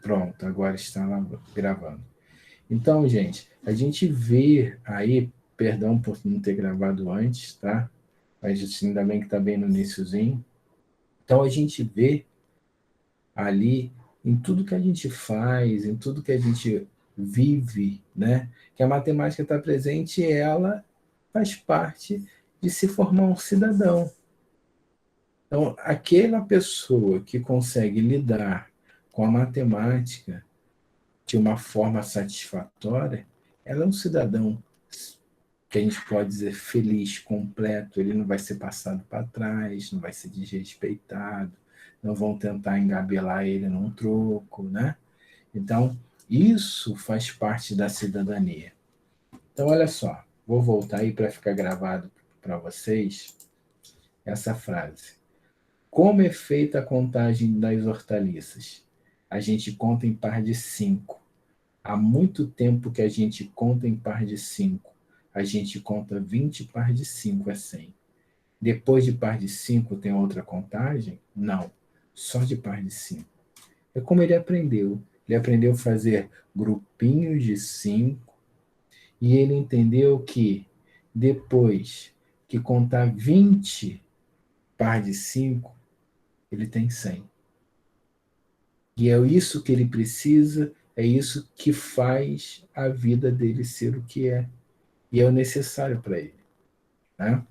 Pronto, agora está lá gravando. Então, gente, a gente vê aí, perdão por não ter gravado antes, tá? Mas assim, ainda bem que está bem no iniciozinho. Então, a gente vê ali em tudo que a gente faz, em tudo que a gente vive, né? Que a matemática está presente e ela faz parte de se formar um cidadão. Então, aquela pessoa que consegue lidar com a matemática de uma forma satisfatória, ela é um cidadão que a gente pode dizer feliz, completo, ele não vai ser passado para trás, não vai ser desrespeitado, não vão tentar engabelar ele num troco, né? Então, isso faz parte da cidadania. Então, olha só, vou voltar aí para ficar gravado para vocês essa frase. Como é feita a contagem das hortaliças? A gente conta em par de 5. Há muito tempo que a gente conta em par de 5. A gente conta 20 par de 5 é 100. Depois de par de 5 tem outra contagem? Não, só de par de 5. É como ele aprendeu. Ele aprendeu a fazer grupinhos de 5 e ele entendeu que depois que contar 20 par de 5, ele tem 100. E é isso que ele precisa, é isso que faz a vida dele ser o que é. E é o necessário para ele. Né?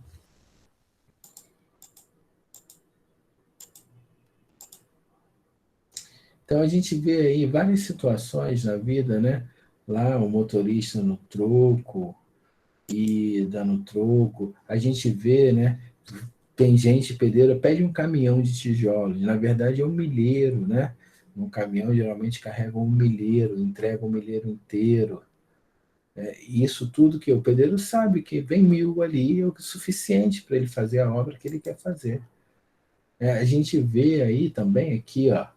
Então a gente vê aí várias situações na vida, né? Lá o motorista no troco e dando troco. A gente vê, né? Tem gente, pedreiro, pede um caminhão de tijolos. Na verdade é um milheiro, né? Um caminhão geralmente carrega um milheiro, entrega um milheiro inteiro. E isso tudo que o pedreiro sabe que vem 1.000 ali é o suficiente para ele fazer a obra que ele quer fazer. A gente vê aí também aqui, ó,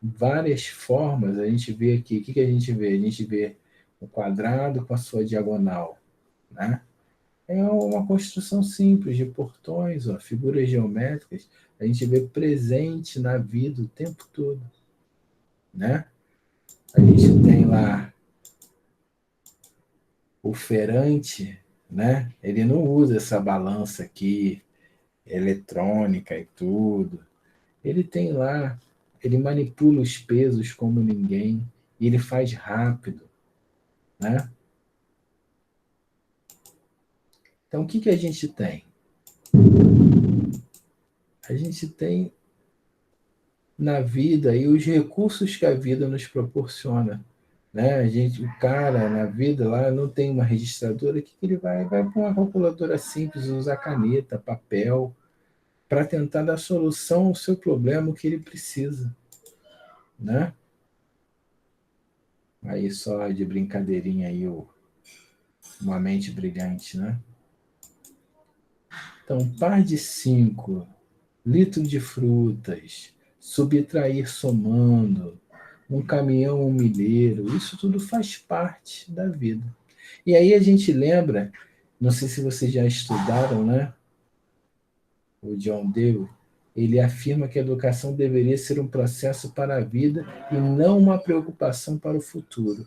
várias formas. A gente vê aqui, o que a gente vê? A gente vê o quadrado com a sua diagonal, né? É uma construção simples de portões, ó, figuras geométricas. A gente vê presente na vida o tempo todo, né? A gente tem lá o feirante, né? Ele não usa essa balança aqui eletrônica e tudo. Ele tem lá, ele manipula os pesos como ninguém e ele faz rápido, né? Então, o que a gente tem? A gente tem na vida e os recursos que a vida nos proporciona. Né? O cara na vida lá não tem uma registradora, que ele vai? Vai para uma calculadora simples, usar caneta, papel, para tentar dar solução ao seu problema, o que ele precisa. Né? Aí só de brincadeirinha aí, uma mente brilhante, né? Então, par de 5, litro de frutas, subtrair somando, um caminhão, um milheiro, isso tudo faz parte da vida. E aí a gente lembra, não sei se vocês já estudaram, né? O John Dewey, ele afirma que a educação deveria ser um processo para a vida e não uma preocupação para o futuro.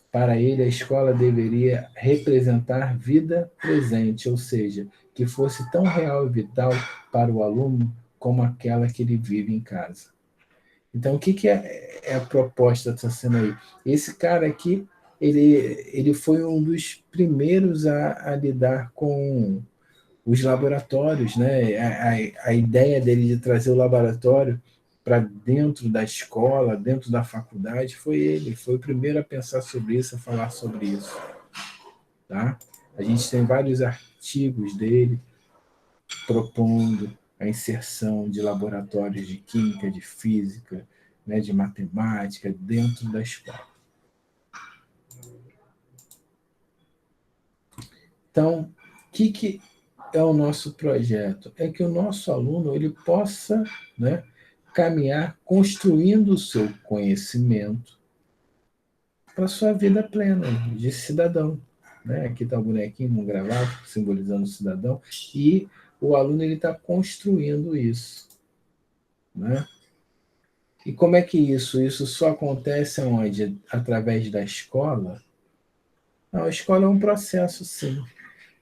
Para ele, a escola deveria representar vida presente, ou seja, que fosse tão real e vital para o aluno como aquela que ele vive em casa. Então, o que é a proposta que está sendo aí? Esse cara aqui, ele foi um dos primeiros a lidar com os laboratórios, né? A ideia dele de trazer o laboratório para dentro da escola, dentro da faculdade, foi ele. Foi o primeiro a pensar sobre isso, a falar sobre isso. Tá? A gente tem vários artigos dele propondo a inserção de laboratórios de química, de física, né, de matemática dentro da escola. Então, o que é o nosso projeto? É que o nosso aluno ele possa, né, caminhar construindo o seu conhecimento para a sua vida plena de cidadão. Né? Aqui está o bonequinho um gravado, simbolizando o cidadão, e o aluno está construindo isso. Né? E como é que isso? Isso só acontece onde? Através da escola? Não, a escola é um processo, sim,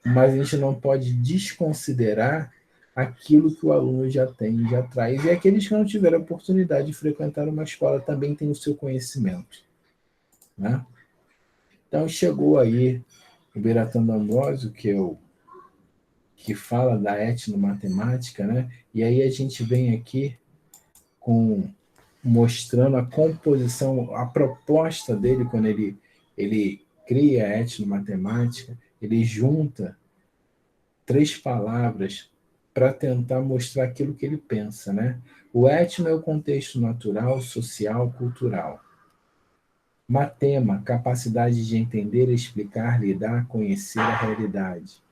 mas a gente não pode desconsiderar aquilo que o aluno já tem, já traz. E aqueles que não tiveram a oportunidade de frequentar uma escola também têm o seu conhecimento, né? Então, chegou aí o Bertrand Ambrosio, que fala da etnomatemática, né? E aí a gente vem aqui com mostrando a composição, a proposta dele quando ele cria a etnomatemática, ele junta três palavras para tentar mostrar aquilo que ele pensa, né? O etno é o contexto natural, social, cultural. Matema, capacidade de entender, explicar, lidar, conhecer a realidade.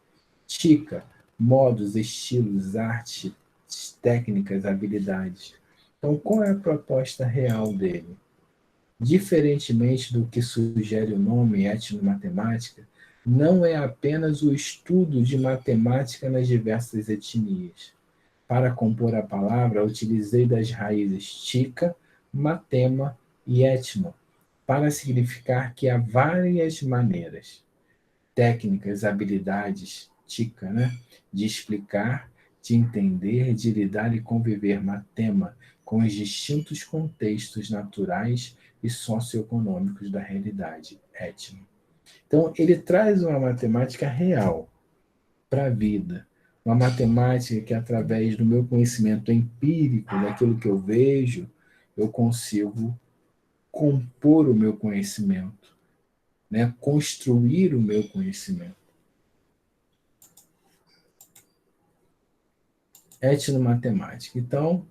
Tica, modos, estilos, artes, técnicas, habilidades. Então, qual é a proposta real dele? Diferentemente do que sugere o nome etnomatemática, não é apenas o estudo de matemática nas diversas etnias. Para compor a palavra, utilizei das raízes tica, matema e etno, para significar que há várias maneiras, técnicas, habilidades, tica, né? De explicar, de entender, de lidar e conviver matema com os distintos contextos naturais e socioeconômicos da realidade, etno. Então, ele traz uma matemática real para a vida, uma matemática que, através do meu conhecimento empírico, daquilo que eu vejo, eu consigo compor o meu conhecimento, né? Construir o meu conhecimento. Etnomatemática. Então,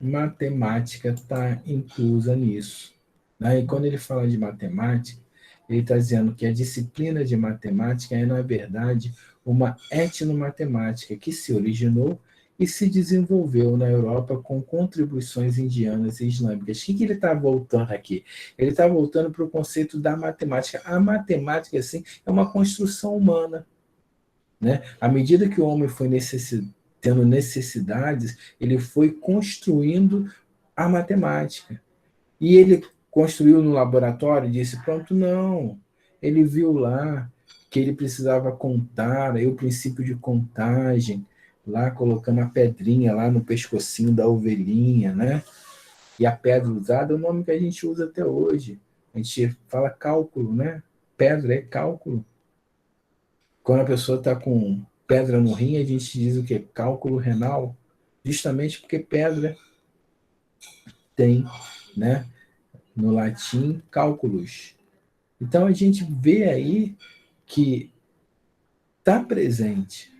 matemática está inclusa nisso, né? E quando ele fala de matemática, ele está dizendo que a disciplina de matemática é, na verdade, uma etnomatemática que se originou e se desenvolveu na Europa com contribuições indianas e islâmicas. O que ele está voltando aqui? Ele está voltando para o conceito da matemática. A matemática, assim, é uma construção humana, né? À medida que o homem foi tendo necessidades, ele foi construindo a matemática. E ele construiu no laboratório e disse: pronto, não. Ele viu lá que ele precisava contar, aí o princípio de contagem, lá colocando a pedrinha lá no pescocinho da ovelhinha, né? E a pedra usada é o nome que a gente usa até hoje. A gente fala cálculo, né? Pedra é cálculo. Quando a pessoa está com pedra no rim, a gente diz o quê? Cálculo renal, justamente porque pedra tem, né, no latim, cálculos. Então a gente vê aí que está presente.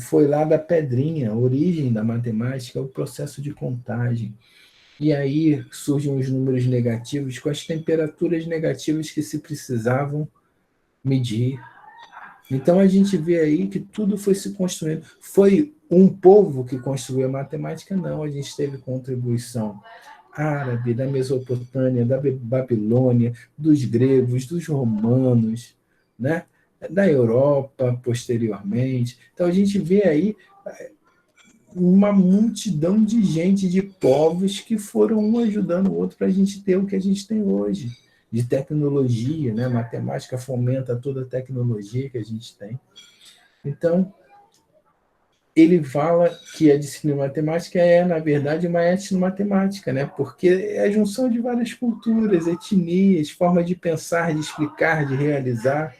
Foi lá da pedrinha, a origem da matemática é o processo de contagem. E aí surgem os números negativos com as temperaturas negativas que se precisavam medir. Então a gente vê aí que tudo foi se construindo. Foi um povo que construiu a matemática? Não, a gente teve contribuição árabe, da Mesopotâmia, da Babilônia, dos gregos, dos romanos, né? Da Europa posteriormente. Então a gente vê aí uma multidão de gente, de povos que foram um ajudando o outro para a gente ter o que a gente tem hoje, de tecnologia, né? A matemática fomenta toda a tecnologia que a gente tem. Então, ele fala que a disciplina matemática é, na verdade, uma etnomatemática, né? Porque é a junção de várias culturas, etnias, formas de pensar, de explicar, de realizar,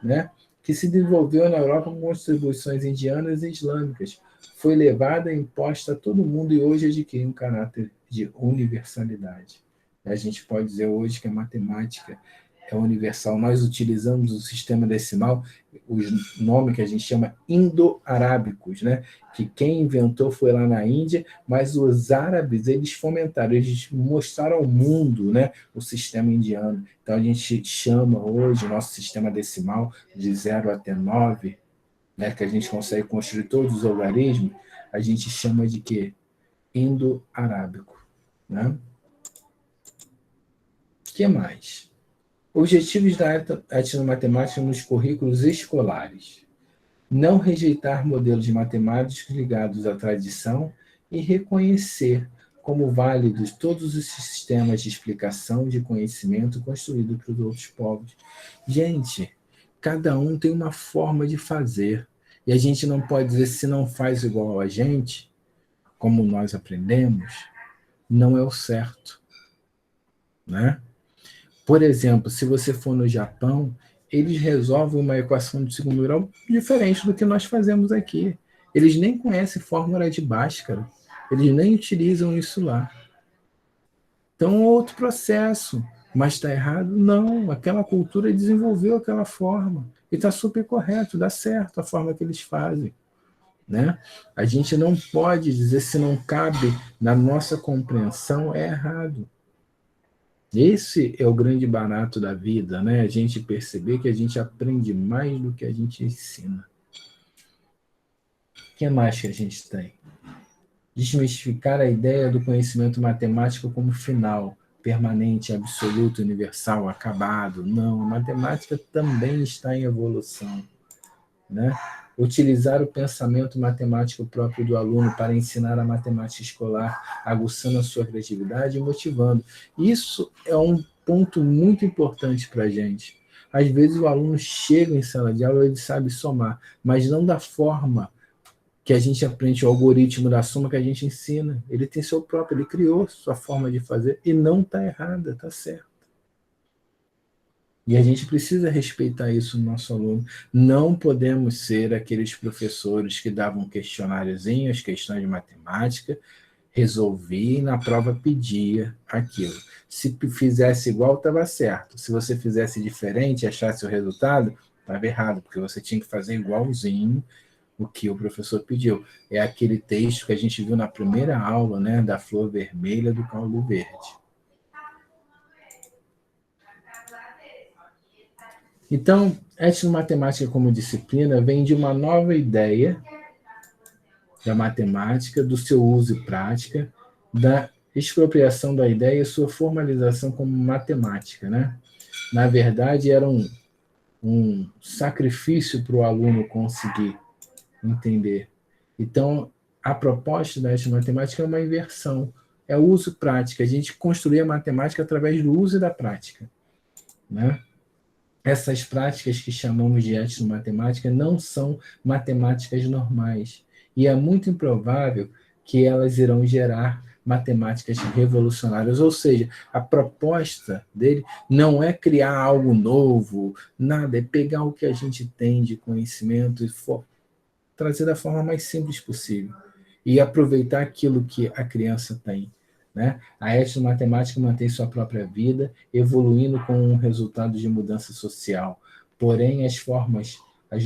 né? Que se desenvolveu na Europa com contribuições indianas e islâmicas. Foi levada e imposta a todo mundo e hoje adquire um caráter de universalidade. A gente pode dizer hoje que a matemática é universal. Nós utilizamos o sistema decimal, o nome que a gente chama indo-arábicos, né? Que quem inventou foi lá na Índia, mas os árabes, eles fomentaram, eles mostraram ao mundo, né, o sistema indiano. Então a gente chama hoje o nosso sistema decimal de 0 até 9, né, que a gente consegue construir todos os algarismos, a gente chama de quê? Indo-arábico, né? O que mais? Objetivos da etnomatemática nos currículos escolares. Não rejeitar modelos matemáticos ligados à tradição e reconhecer como válidos todos os sistemas de explicação de conhecimento construídos pelos outros povos. Gente, cada um tem uma forma de fazer. E a gente não pode dizer, se não faz igual a gente, como nós aprendemos, não é o certo, né? Por exemplo, se você for no Japão, eles resolvem uma equação de segundo grau diferente do que nós fazemos aqui. Eles nem conhecem fórmula de Bhaskara. Eles nem utilizam isso lá. Então, é outro processo. Mas está errado? Não. Aquela cultura desenvolveu aquela forma. E está super correto, dá certo a forma que eles fazem. Né? A gente não pode dizer, se não cabe na nossa compreensão, é errado. Esse é o grande barato da vida, né? A gente perceber que a gente aprende mais do que a gente ensina. O que mais que a gente tem? Desmistificar a ideia do conhecimento matemático como final, permanente, absoluto, universal, acabado. Não, a matemática também está em evolução, né? Utilizar o pensamento matemático próprio do aluno para ensinar a matemática escolar, aguçando a sua criatividade e motivando. Isso é um ponto muito importante para a gente. Às vezes o aluno chega em sala de aula, ele sabe somar, mas não da forma que a gente aprende o algoritmo da soma que a gente ensina. Ele tem seu próprio, ele criou sua forma de fazer e não está errada, está certo. E a gente precisa respeitar isso no nosso aluno. Não podemos ser aqueles professores que davam questionáriozinho, as questões de matemática, resolvia e na prova pedia aquilo. Se fizesse igual, estava certo. Se você fizesse diferente e achasse o resultado, estava errado, porque você tinha que fazer igualzinho o que o professor pediu. É aquele texto que a gente viu na primeira aula, né, da flor vermelha do caule verde. Então, etnomatemática como disciplina vem de uma nova ideia da matemática, do seu uso e prática, da expropriação da ideia e sua formalização como matemática, né? Na verdade, era um sacrifício para o aluno conseguir entender. Então, a proposta da etnomatemática é uma inversão, é o uso prático, a gente construir a matemática através do uso e da prática, né? Essas práticas que chamamos de etnomatemática não são matemáticas normais. E é muito improvável que elas irão gerar matemáticas revolucionárias. Ou seja, a proposta dele não é criar algo novo, nada, é pegar o que a gente tem de conhecimento e trazer da forma mais simples possível. E aproveitar aquilo que a criança tem. Né? A etnomatemática mantém sua própria vida, evoluindo com um resultado de mudança social. Porém, as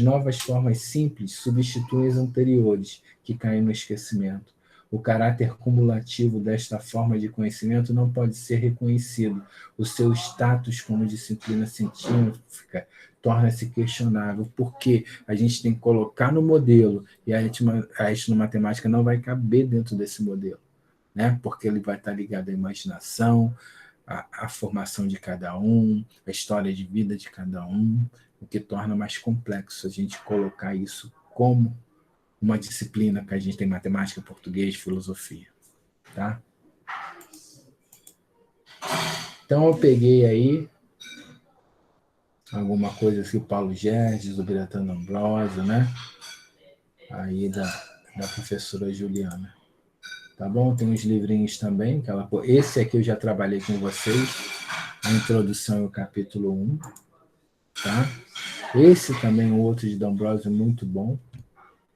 novas formas simples substituem as anteriores, que caem no esquecimento. O caráter cumulativo desta forma de conhecimento não pode ser reconhecido. O seu status como disciplina científica torna-se questionável, porque a gente tem que colocar no modelo, e a etnomatemática não vai caber dentro desse modelo. Né? Porque ele vai estar ligado à imaginação, à formação de cada um, à história de vida de cada um, o que torna mais complexo a gente colocar isso como uma disciplina que a gente tem matemática, português, filosofia. Tá? Então eu peguei aí alguma coisa que o Paulo Gerges, do Gaetano Ambrosio, né? Aí da professora Juliana. Tá bom? Tem uns livrinhos também. Esse aqui eu já trabalhei com vocês. A introdução e o capítulo 1. Tá? Esse também, o outro de D'Ambrosio, muito bom.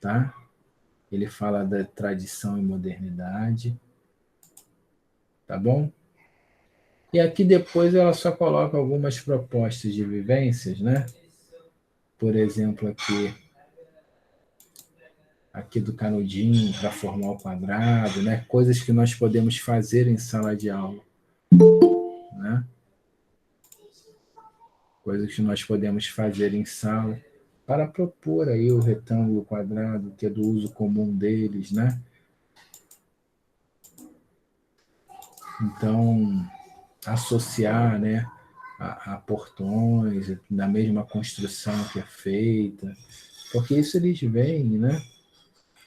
Tá? Ele fala da tradição e modernidade. Tá bom? E aqui depois ela só coloca algumas propostas de vivências, né? Por exemplo, aqui do canudinho para formar o quadrado, né? Coisas que nós podemos fazer em sala de aula, né? Coisas que nós podemos fazer em sala para propor aí o retângulo, o quadrado, que é do uso comum deles, né? Então, associar, né, a portões da mesma construção que é feita, porque isso eles veem, né?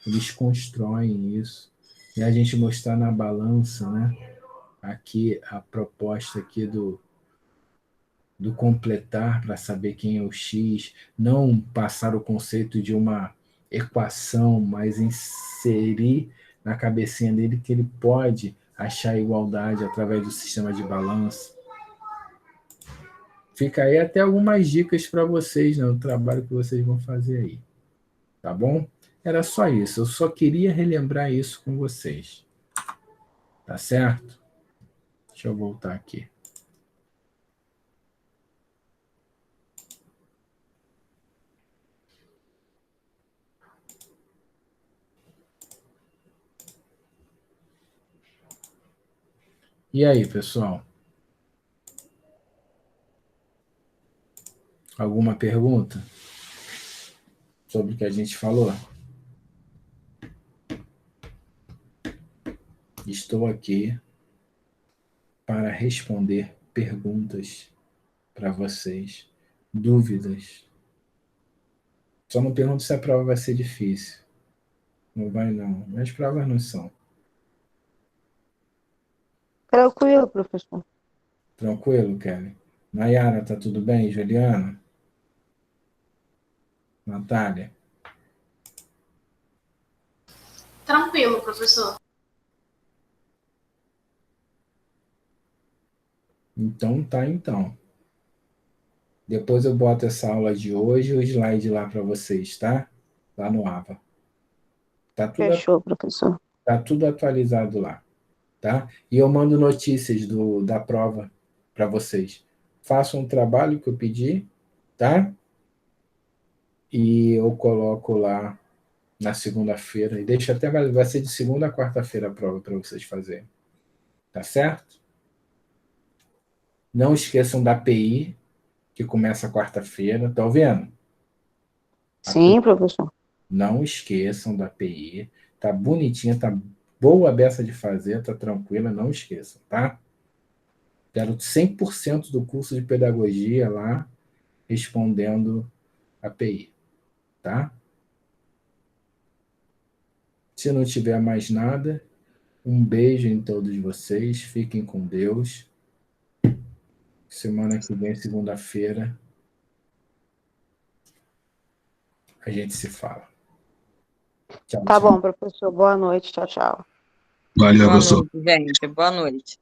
Eles constroem isso. E a gente mostrar na balança, né? Aqui a proposta aqui do completar para saber quem é o X, não passar o conceito de uma equação, mas inserir na cabecinha dele que ele pode achar igualdade através do sistema de balanço. Fica aí até algumas dicas para vocês, né, no trabalho que vocês vão fazer aí. Tá bom? Era só isso. Eu só queria relembrar isso com vocês. Tá certo? Deixa eu voltar aqui. E aí, pessoal? Alguma pergunta sobre o que a gente falou? Estou aqui para responder perguntas para vocês, dúvidas. Só não pergunto se a prova vai ser difícil. Não vai, não. As provas não são. Tranquilo, professor. Tranquilo, Kelly? Nayara, tá tudo bem? Juliana? Natália? Tranquilo, professor. Então tá, então. Depois eu boto essa aula de hoje e o slide lá para vocês, tá? Lá no AVA. Fechou, professor. Tá tudo atualizado lá, tá? E eu mando notícias da prova para vocês. Façam um trabalho que eu pedi, tá? E eu coloco lá na segunda-feira. E deixa até, vai ser de segunda a quarta-feira a prova para vocês fazerem. Tá certo? Não esqueçam da API, que começa quarta-feira. Tá ouvindo? Sim, professor. Não esqueçam da API. Tá bonitinha, tá boa a beça de fazer, tá tranquila, não esqueçam, tá? Quero 100% do curso de pedagogia lá respondendo API, tá? Se não tiver mais nada, um beijo em todos vocês, fiquem com Deus. Semana que vem, segunda-feira, a gente se fala. Tchau, Tá tchau. bom, professor. Boa noite. Tchau, tchau. Valeu, Boa professor. noite, gente. Boa noite.